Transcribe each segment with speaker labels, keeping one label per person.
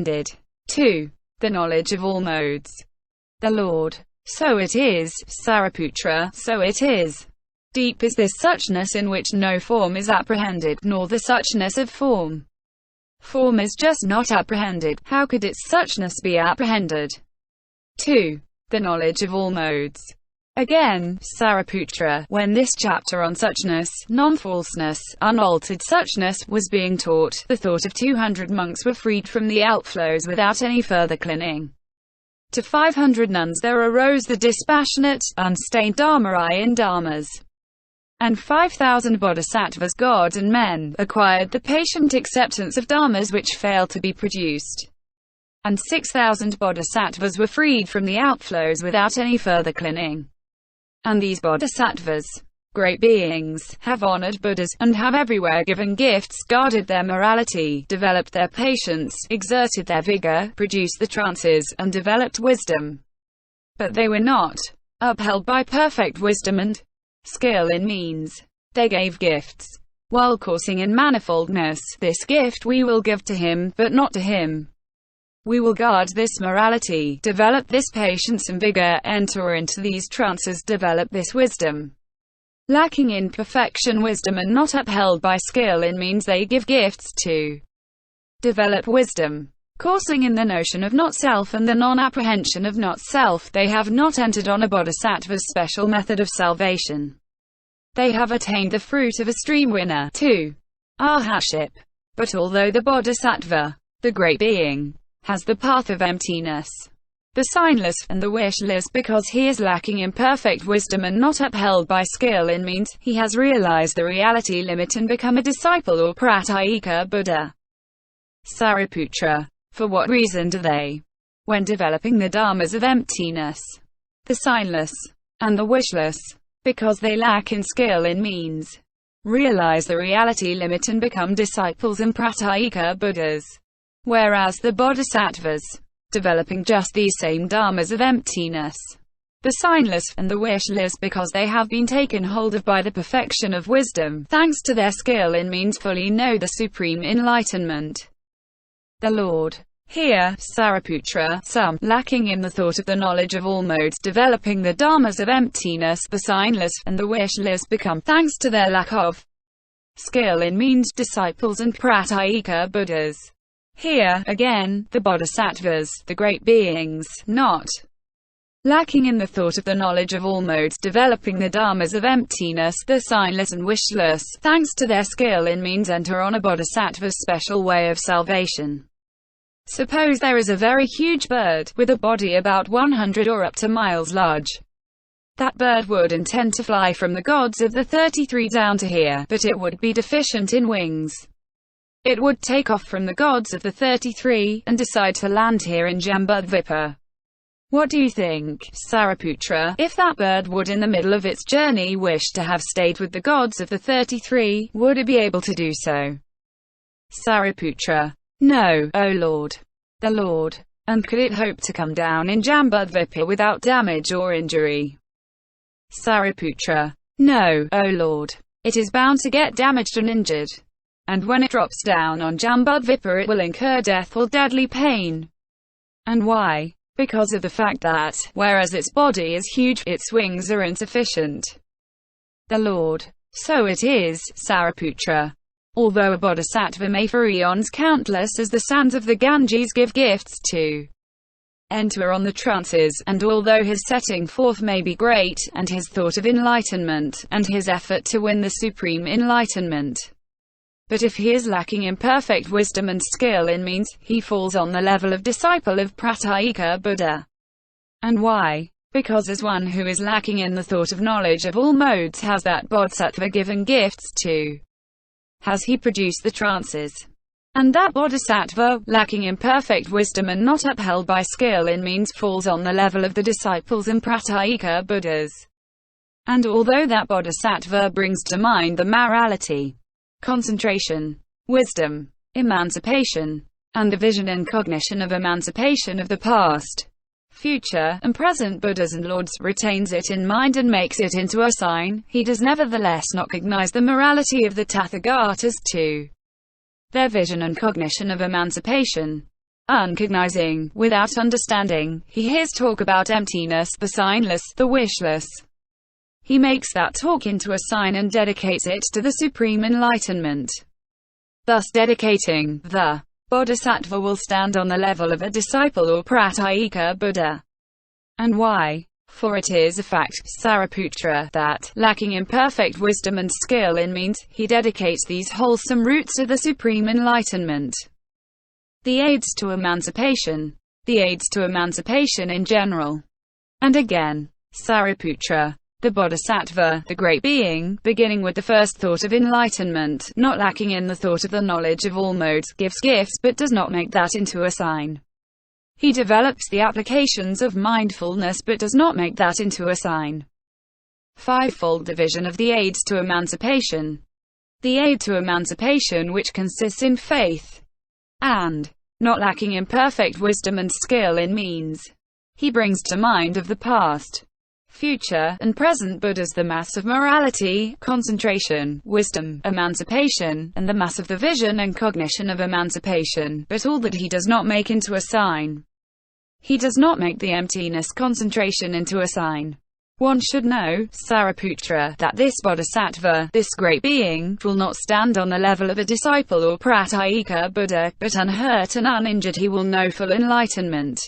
Speaker 1: 2. The knowledge of all modes. The Lord. So it is, Sariputra, so it is. Deep is this suchness in which no form is apprehended, nor the suchness of form. Form is just not apprehended, how could its suchness be apprehended? 2. The knowledge of all modes. Again, Sariputra, when this chapter on suchness, non-falseness, unaltered suchness, was being taught, the thought of 200 monks were freed from the outflows without any further clinging. To 500 nuns there arose the dispassionate, unstained dharma in dharmas. And 5,000 bodhisattvas, gods and men, acquired the patient acceptance of dharmas which fail to be produced. And 6,000 bodhisattvas were freed from the outflows without any further clinging. And these bodhisattvas, great beings, have honored Buddhas, and have everywhere given gifts, guarded their morality, developed their patience, exerted their vigor, produced the trances, and developed wisdom. But they were not upheld by perfect wisdom and skill in means. They gave gifts, while coursing in manifoldness. This gift we will give to him, but not to him. We will guard this morality, develop this patience and vigor, enter into these trances, develop this wisdom. Lacking in perfection wisdom and not upheld by skill in means, they give gifts to develop wisdom. Coursing in the notion of not-self and the non-apprehension of not-self, they have not entered on a bodhisattva's special method of salvation. They have attained the fruit of a stream winner, 2. Arhatship. But although the bodhisattva, the great being, has the path of emptiness, the signless, and the wishless, because he is lacking in perfect wisdom and not upheld by skill in means, he has realized the reality limit and become a disciple or pratyeka Buddha. Sariputra. For what reason do they, when developing the dharmas of emptiness, the signless, and the wishless, because they lack in skill in means, realize the reality limit and become disciples and pratyeka Buddhas? Whereas the bodhisattvas, developing just these same dharmas of emptiness, the signless, and the wishless, because they have been taken hold of by the perfection of wisdom, thanks to their skill in means, fully know the Supreme Enlightenment. The Lord. Here, Sariputra, some, lacking in the thought of the knowledge of all modes, developing the dharmas of emptiness, the signless, and the wishless, become, thanks to their lack of skill in means, disciples and pratyeka Buddhas. Here, again, the bodhisattvas, the great beings, not lacking in the thought of the knowledge of all modes, developing the dharmas of emptiness, the signless and wishless, thanks to their skill in means, enter on a bodhisattva's special way of salvation. Suppose there is a very huge bird, with a body about 100 or up to miles large. That bird would intend to fly from the gods of the 33 down to here, but it would be deficient in wings. It would take off from the gods of the 33, and decide to land here in Jambudvipa. What do you think, Sariputra, if that bird would in the middle of its journey wish to have stayed with the gods of the 33, would it be able to do so? Sariputra. No, O Lord. The Lord. And could it hope to come down in Jambudvipa without damage or injury? Sariputra. No, O Lord. It is bound to get damaged and injured. And when it drops down on Jambudvipa it will incur death or deadly pain. And why? Because of the fact that, whereas its body is huge, its wings are insufficient. The Lord. So it is, Sariputra. Although a bodhisattva may for eons countless as the sands of the Ganges give gifts to enter on the trances, and although his setting forth may be great, and his thought of enlightenment, and his effort to win the Supreme Enlightenment, but if he is lacking in perfect wisdom and skill in means, he falls on the level of disciple of pratyeka Buddha. And why? Because as one who is lacking in the thought of knowledge of all modes has that bodhisattva given gifts to, has he produced the trances. And that bodhisattva, lacking in perfect wisdom and not upheld by skill in means, falls on the level of the disciples and pratyeka Buddhas. And although that bodhisattva brings to mind the morality, concentration, wisdom, emancipation, and the vision and cognition of emancipation of the past, future, and present Buddhas and Lords, retains it in mind and makes it into a sign, he does nevertheless not recognize the morality of the Tathagatas to their vision and cognition of emancipation. uncognizing, without understanding. He hears talk about emptiness, the signless, the wishless. He makes that talk into a sign and dedicates it to the Supreme Enlightenment. Thus dedicating, the bodhisattva will stand on the level of a disciple or pratyeka Buddha. And why? For it is a fact, Sariputra, that, lacking in perfect wisdom and skill in means, he dedicates these wholesome roots to the Supreme Enlightenment. The aids to emancipation. The aids to emancipation in general. And again, Sariputra, the bodhisattva, the great being, beginning with the first thought of enlightenment, not lacking in the thought of the knowledge of all modes, gives gifts but does not make that into a sign. He develops the applications of mindfulness but does not make that into a sign. Fivefold division of the aids to emancipation. The aid to emancipation which consists in faith and not lacking in perfect wisdom and skill in means. He brings to mind of the past, future, and present Buddhas the mass of morality, concentration, wisdom, emancipation, and the mass of the vision and cognition of emancipation, but all that he does not make into a sign. He does not make the emptiness concentration into a sign. One should know, Sariputra, that this bodhisattva, this great being, will not stand on the level of a disciple or pratyeka Buddha, but unhurt and uninjured he will know full enlightenment.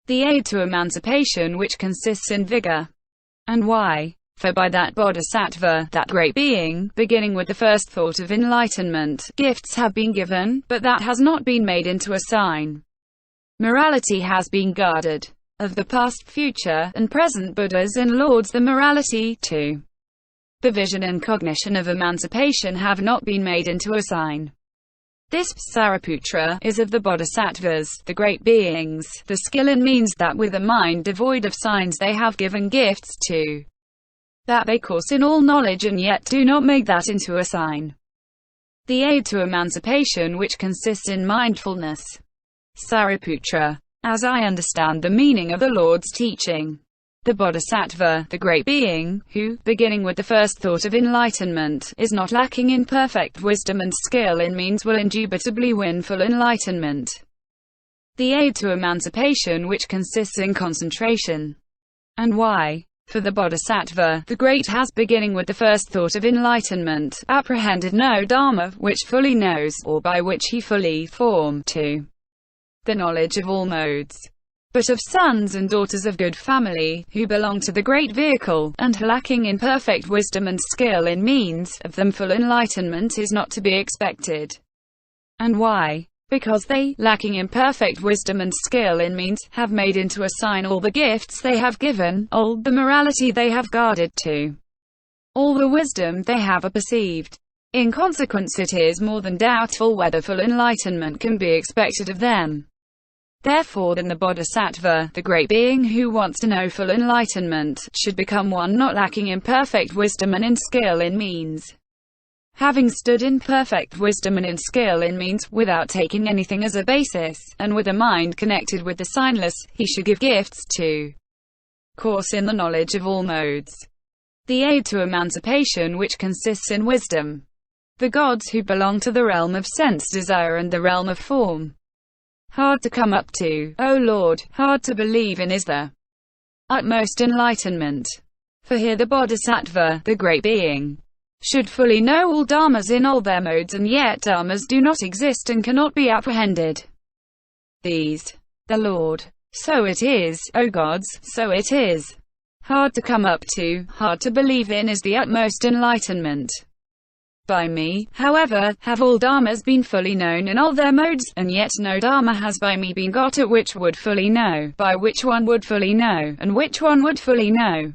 Speaker 1: The aid to emancipation which consists in vigor. And why? For by that bodhisattva, that great being, beginning with the first thought of enlightenment, gifts have been given, but that has not been made into a sign. Morality has been guarded. Of the past, future, and present Buddhas and Lords the morality, too. The vision and cognition of emancipation have not been made into a sign. This, Sariputra, is of the bodhisattvas, the great beings, the skill and means that with a mind devoid of signs they have given gifts to. That they course in all knowledge and yet do not make that into a sign. The aid to emancipation which consists in mindfulness. Sariputra, as I understand the meaning of the Lord's teaching, the bodhisattva, the great being, who, beginning with the first thought of enlightenment, is not lacking in perfect wisdom and skill in means will indubitably win full enlightenment. The aid to emancipation which consists in concentration. And why? For the bodhisattva, the great has, beginning with the first thought of enlightenment, apprehended no dharma, which fully knows, or by which he fully form to the knowledge of all modes, but of sons and daughters of good family, who belong to the great vehicle, and lacking in perfect wisdom and skill in means, of them full enlightenment is not to be expected. And why? Because they, lacking in perfect wisdom and skill in means, have made into a sign all the gifts they have given, all the morality they have guarded to, all the wisdom they have perceived. In consequence it is more than doubtful whether full enlightenment can be expected of them. Therefore then the bodhisattva, the great being who wants to know full enlightenment, should become one not lacking in perfect wisdom and in skill in means. Having stood in perfect wisdom and in skill in means, without taking anything as a basis, and with a mind connected with the signless, he should give gifts to course in the knowledge of all modes. The aid to emancipation which consists in wisdom. The gods who belong to the realm of sense desire and the realm of form. Hard to come up to, O Lord, hard to believe in is the utmost enlightenment. For here the bodhisattva, the great being, should fully know all dharmas in all their modes and yet dharmas do not exist and cannot be apprehended. These, the Lord, so it is, O gods, so it is. Hard to come up to, hard to believe in is the utmost enlightenment. By me, however, have all dharmas been fully known in all their modes, and yet no dharma has by me been got at which would fully know, by which one would fully know, and which one would fully know.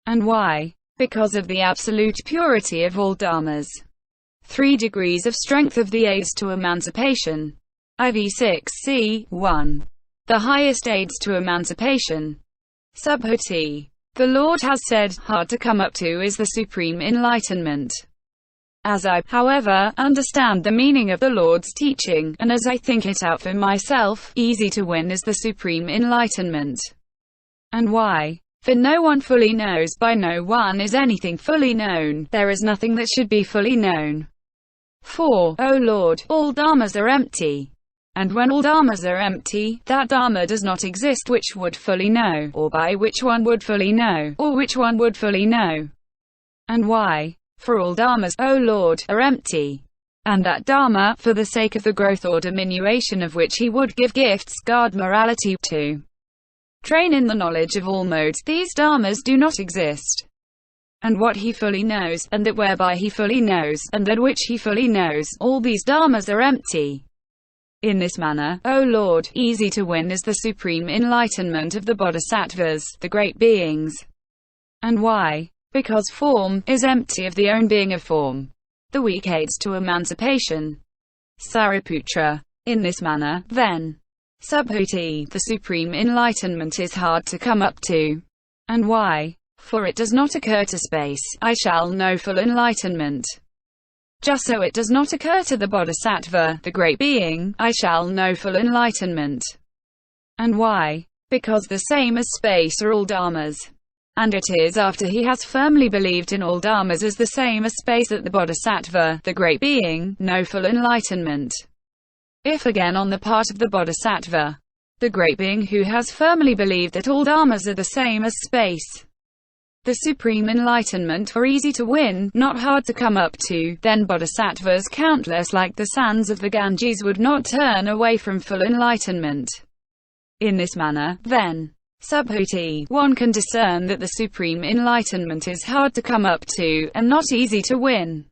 Speaker 1: And why? Because of the absolute purity of all dharmas. 3 degrees of strength of the aids to emancipation. IV 6 c. 1. The highest aids to emancipation. Subhuti. The Lord has said, hard to come up to is the Supreme Enlightenment. As I, however, understand the meaning of the Lord's teaching, and as I think it out for myself, easy to win is the Supreme Enlightenment. And why? For no one fully knows, by no one is anything fully known, there is nothing that should be fully known. For, O Lord, all dharmas are empty. And when all dharmas are empty, that dharma does not exist which would fully know, or by which one would fully know, or which one would fully know. And why? For all dharmas, O Lord, are empty. And that dharma, for the sake of the growth or diminution of which he would give gifts, guard morality, to train in the knowledge of all modes, these dharmas do not exist. And what he fully knows, and that whereby he fully knows, and that which he fully knows, all these dharmas are empty. In this manner, O Lord, easy to win is the supreme enlightenment of the bodhisattvas, the great beings. And why? Because form is empty of the own being of form. The weak aids to emancipation. Sariputra. In this manner, then, subhuti, the supreme enlightenment is hard to come up to. And why? For it does not occur to space, I shall know full enlightenment. Just so it does not occur to the bodhisattva, the great being, I shall know full enlightenment. And why? Because the same as space are all dharmas. And it is after he has firmly believed in all dharmas as the same as space that the bodhisattva, the great being, know full enlightenment. If again on the part of the bodhisattva, the great being who has firmly believed that all dharmas are the same as space, the supreme enlightenment were easy to win, not hard to come up to, then bodhisattvas countless like the sands of the Ganges would not turn away from full enlightenment. In this manner, then, subhuti, one can discern that the supreme enlightenment is hard to come up to, and not easy to win.